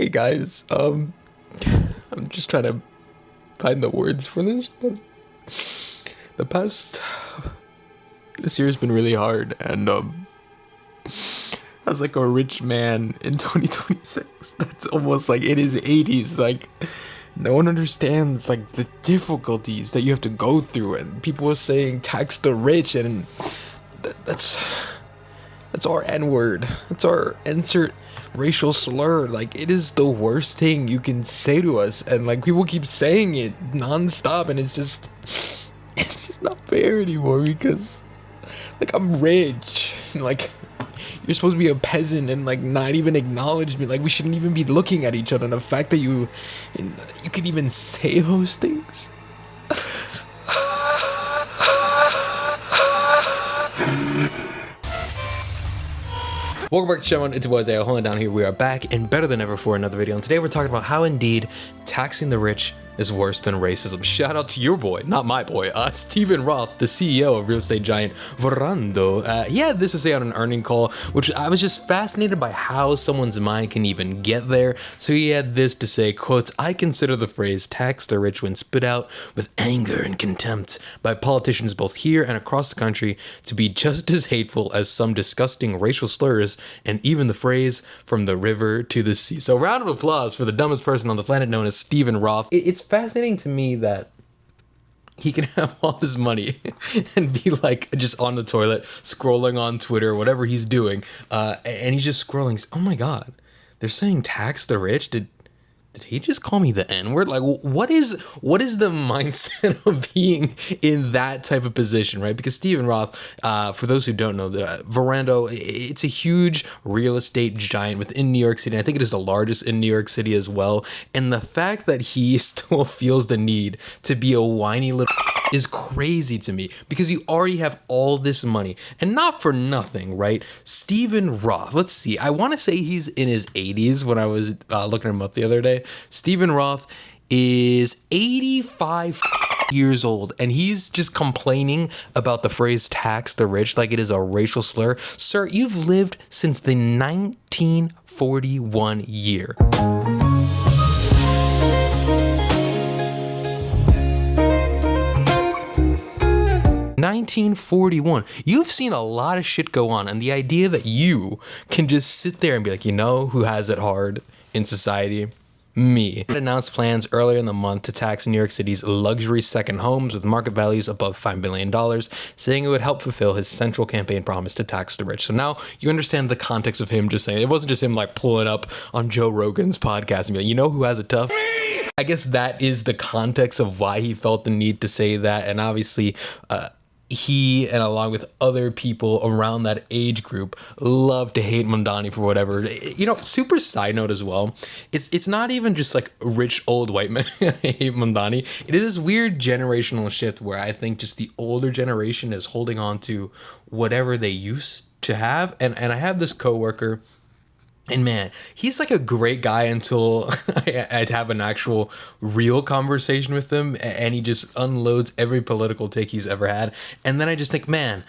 Hey guys, I'm just trying to find the words for this, but the past this year's been really hard, and as like a rich man in 2026, that's almost like in his 80s, like no one understands like the difficulties that you have to go through, and people are saying tax the rich, and that's our N-word. That's our insert racial slur. Like, it is the worst thing you can say to us, and like people keep saying it nonstop, and it's just not fair anymore, because like I'm rich, and like you're supposed to be a peasant and like not even acknowledge me. Like, we shouldn't even be looking at each other, and the fact that you could even say those things. Welcome back to the show, it's your boy Isaiah, holding down here. We are back and better than ever for another video, and today we're talking about how indeed taxing the rich is worse than racism. Shout out to your boy, not my boy, Steven Roth, the CEO of real estate giant Verando. This is out an earning call, which I was just fascinated by how someone's mind can even get there. So he had this to say, quotes, "I consider the phrase tax the rich when spit out with anger and contempt by politicians both here and across the country to be just as hateful as some disgusting racial slurs and even the phrase from the river to the sea." So round of applause for the dumbest person on the planet known as Steven Roth. It's fascinating to me that he can have all this money and be like just on the toilet scrolling on Twitter, whatever he's doing, and he's just scrolling. Oh my God, they're saying tax the rich. Did he just call me the N-word? Like, what is the mindset of being in that type of position, right? Because Steven Roth, for those who don't know, Verando, it's a huge real estate giant within New York City. And I think it is the largest in New York City as well. And the fact that he still feels the need to be a whiny little is crazy to me, because you already have all this money, and not for nothing, right? Steven Roth, let's see, I want to say he's in his 80s when I was looking him up the other day. Steven Roth is 85 years old, and he's just complaining about the phrase tax the rich like it is a racial slur. Sir, you've lived since the 1941 year. 1941. You've seen a lot of shit go on, and the idea that you can just sit there and be like, you know who has it hard in society? Me. It announced plans earlier in the month to tax New York City's luxury second homes with market values above $5 billion, saying it would help fulfill his central campaign promise to tax the rich. So now you understand the context of him just saying, it wasn't just him like pulling up on Joe Rogan's podcast and be like, you know who has it tough? I guess that is the context of why he felt the need to say that, and obviously, he and along with other people around that age group love to hate Mamdani for whatever. You know, super side note as well, it's not even just like rich old white men hate Mamdani. It is this weird generational shift where I think just the older generation is holding on to whatever they used to have. And I have this coworker, and man, he's like a great guy until I'd have an actual real conversation with him, and he just unloads every political take he's ever had. And then I just think, man,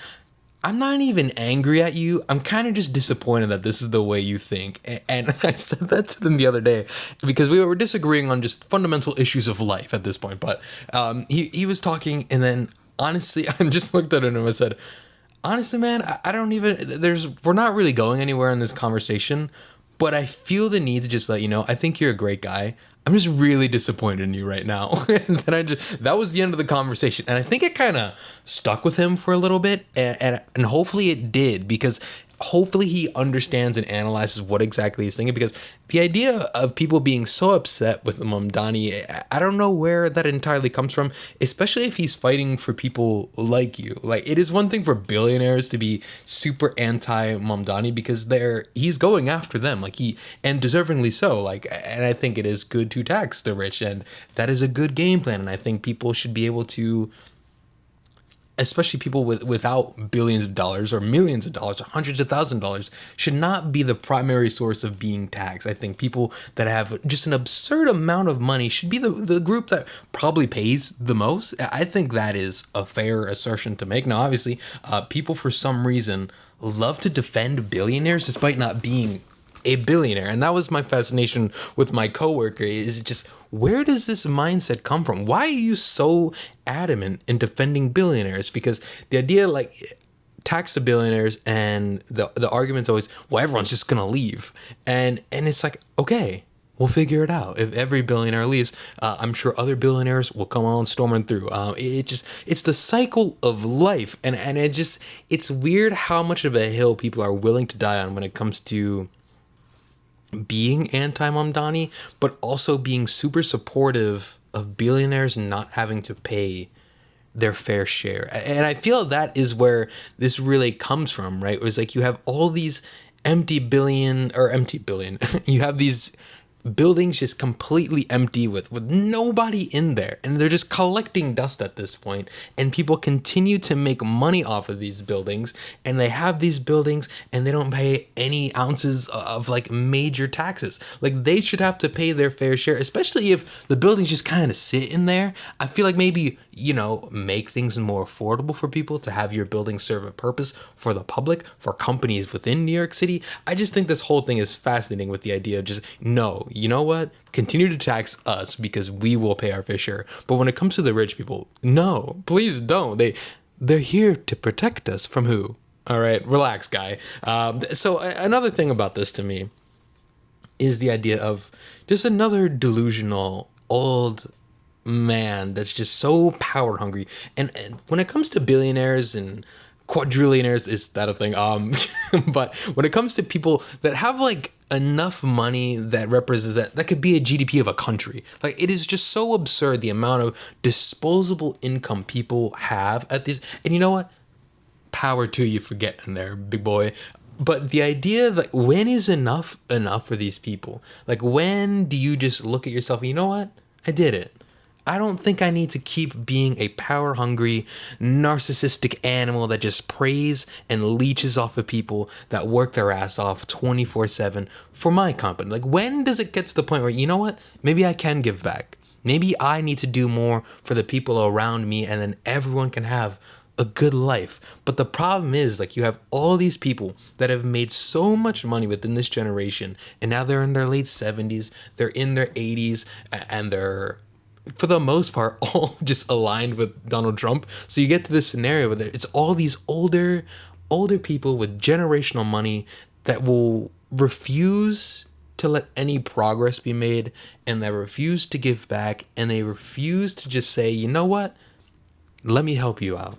I'm not even angry at you. I'm kind of just disappointed that this is the way you think. And I said that to them the other day because we were disagreeing on just fundamental issues of life at this point. But he was talking, and then honestly, I just looked at him and I said, honestly, man, I don't even, we're not really going anywhere in this conversation, but I feel the need to just let you know, I think you're a great guy. I'm just really disappointed in you right now. And then that was the end of the conversation. And I think it kind of stuck with him for a little bit, and hopefully it did, because hopefully he understands and analyzes what exactly he's thinking, because the idea of people being so upset with Mamdani, I don't know where that entirely comes from, especially if he's fighting for people like you. Like, it is one thing for billionaires to be super anti-Mamdani because he's going after them, like and deservingly so. Like, and I think it is good to tax the rich, and that is a good game plan, and I think people should be able to, especially people without billions of dollars or millions of dollars or hundreds of thousands of dollars, should not be the primary source of being taxed. I think people that have just an absurd amount of money should be the group that probably pays the most. I think that is a fair assertion to make. Now, obviously, people for some reason love to defend billionaires despite not being a billionaire. And that was my fascination with my coworker, is just, where does this mindset come from? Why are you so adamant in defending billionaires? Because the idea, like, tax the billionaires, and the argument's always, well, everyone's just gonna leave. And it's like, okay, we'll figure it out. If every billionaire leaves, I'm sure other billionaires will come on storming through. It's the cycle of life. And it's weird how much of a hill people are willing to die on when it comes to being anti-Mamdani, but also being super supportive of billionaires not having to pay their fair share. And I feel that is where this really comes from, right? It was like, you have all these empty billion, you have these buildings just completely empty with nobody in there, and they're just collecting dust at this point, and people continue to make money off of these buildings, and they have these buildings and they don't pay any ounces of like major taxes. Like, they should have to pay their fair share, especially if the buildings just kind of sit in there. I feel like maybe, make things more affordable for people to have your building serve a purpose for the public, for companies within New York City. I just think this whole thing is fascinating, with the idea of just, no, you know what? Continue to tax us because we will pay our fair share. But when it comes to the rich people, no, please don't. They're here to protect us from who? All right, relax, guy. So another thing about this to me is the idea of just another delusional old man that's just so power hungry. And when it comes to billionaires and quadrillionaires, is that a thing? But when it comes to people that have like enough money that represents that could be a GDP of a country, like, it is just so absurd the amount of disposable income people have at these. And you know what? Power to you for getting there, big boy. But the idea that, when is enough for these people? Like, when do you just look at yourself and, you know what? I did it. I don't think I need to keep being a power-hungry, narcissistic animal that just preys and leeches off of people that work their ass off 24/7 for my company. Like, when does it get to the point where, you know what? Maybe I can give back. Maybe I need to do more for the people around me, and then everyone can have a good life. But the problem is, like, you have all these people that have made so much money within this generation, and now they're in their late 70s, they're in their 80s, and they're, for the most part, all just aligned with Donald Trump. So you get to this scenario where it's all these older people with generational money that will refuse to let any progress be made, and they refuse to give back, and they refuse to just say, you know what? Let me help you out.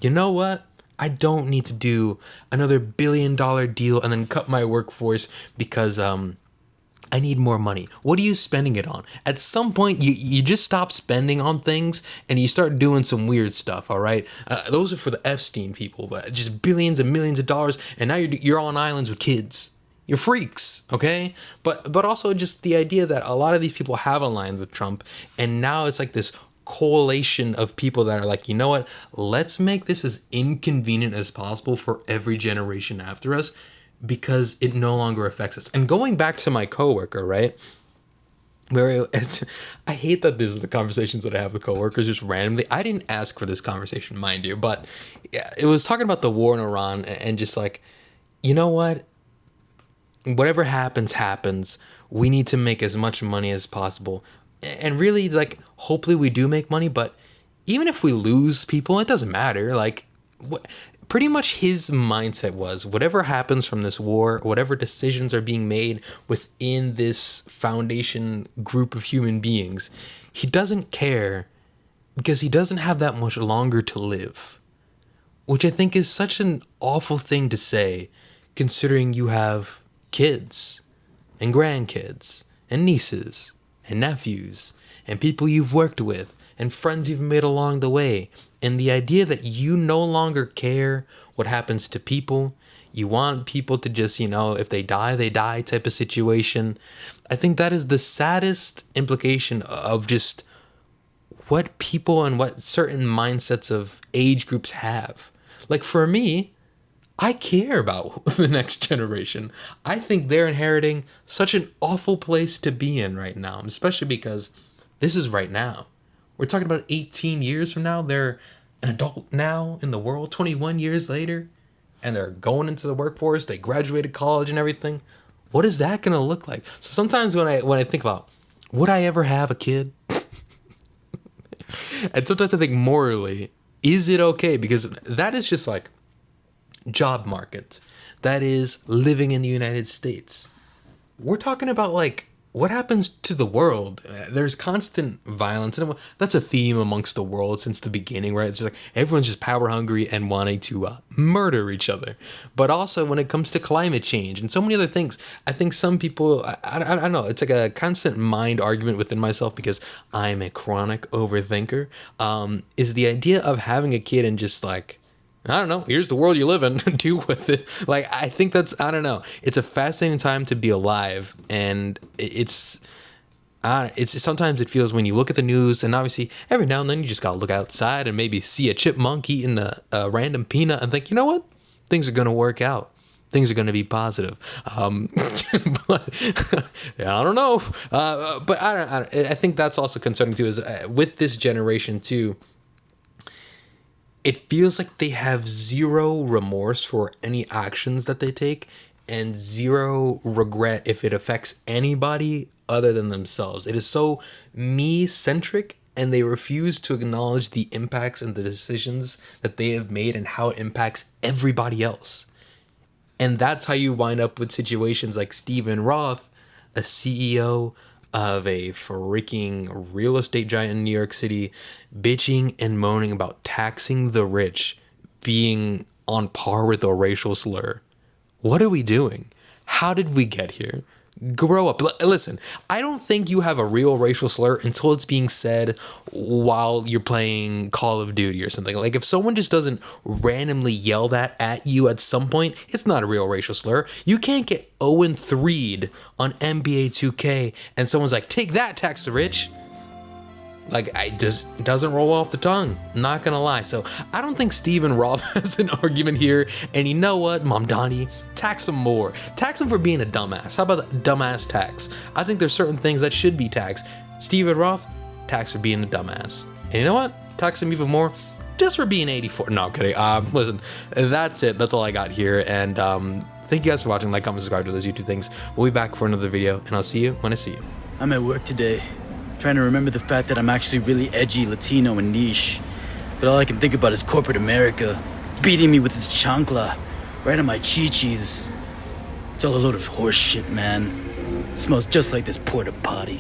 You know what? I don't need to do another $1 billion deal and then cut my workforce because I need more money. What are you spending it on? At some point, you just stop spending on things and you start doing some weird stuff, all right? Those are for the Epstein people, but just billions and millions of dollars, and now you're on islands with kids. You're freaks, okay? But also just the idea that a lot of these people have aligned with Trump, and now it's like this coalition of people that are like, you know what? Let's make this as inconvenient as possible for every generation after us, because it no longer affects us. And going back to my coworker, right? I hate that this is the conversations that I have with coworkers just randomly. I didn't ask for this conversation, mind you, but it was talking about the war in Iran, and just like, you know what? Whatever happens. We need to make as much money as possible. And really, like, hopefully we do make money, but even if we lose people, it doesn't matter. Like, pretty much his mindset was, whatever happens from this war, whatever decisions are being made within this foundation group of human beings, he doesn't care, because he doesn't have that much longer to live. Which I think is such an awful thing to say, considering you have kids and grandkids and nieces and nephews and people you've worked with and friends you've made along the way. And the idea that you no longer care what happens to people, you want people to just, if they die type of situation. I think that is the saddest implication of just what people and what certain mindsets of age groups have. Like, for me, I care about the next generation. I think they're inheriting such an awful place to be in right now, especially because this is right now. We're talking about 18 years from now. They're an adult now in the world, 21 years later, and they're going into the workforce. They graduated college and everything. What is that going to look like? So sometimes when I think about, would I ever have a kid? And sometimes I think morally, is it okay? Because that is just like job market. That is living in the United States. We're talking about like what happens to the world. There's constant violence, and that's a theme amongst the world since the beginning, right? It's just like everyone's just power hungry and wanting to murder each other. But also when it comes to climate change and so many other things, I think some people, I don't know, it's like a constant mind argument within myself because I'm a chronic overthinker, is the idea of having a kid and just like, I don't know, here's the world you live in, do with it. Like, I think that's, I don't know, it's a fascinating time to be alive. And it's sometimes it feels when you look at the news, and obviously every now and then you just gotta look outside and maybe see a chipmunk eating a random peanut and think, you know what, things are gonna work out. Things are going to be positive. But, yeah, I don't know. But I think that's also concerning too, is with this generation too, it feels like they have zero remorse for any actions that they take and zero regret if it affects anybody other than themselves. It is so me-centric, and they refuse to acknowledge the impacts and the decisions that they have made and how it impacts everybody else. And that's how you wind up with situations like Steven Roth, a CEO of a freaking real estate giant in New York City, bitching and moaning about taxing the rich being on par with a racial slur. What are we doing? How did we get here? Grow up. Listen, I don't think you have a real racial slur until it's being said while you're playing Call of Duty or something. Like if someone just doesn't randomly yell that at you at some point, it's not a real racial slur. You can't get 0-3'd on NBA 2K and someone's like, take that, tax the rich. Like, it doesn't roll off the tongue. Not gonna lie. So I don't think Steven Roth has an argument here. And you know what, Mom Donnie, tax him more. Tax him for being a dumbass. How about that dumbass tax? I think there's certain things that should be taxed. Steven Roth, tax for being a dumbass. And you know what? Tax him even more just for being 84. No, I'm kidding. Listen, that's it. That's all I got here. And thank you guys for watching. Like, comment, subscribe to those YouTube things. We'll be back for another video, and I'll see you when I see you. I'm at work today, trying to remember the fact that I'm actually really edgy, Latino, and niche. But all I can think about is corporate America beating me with its chancla right on my chi-chis. It's all a load of horse shit, man. It smells just like this porta potty.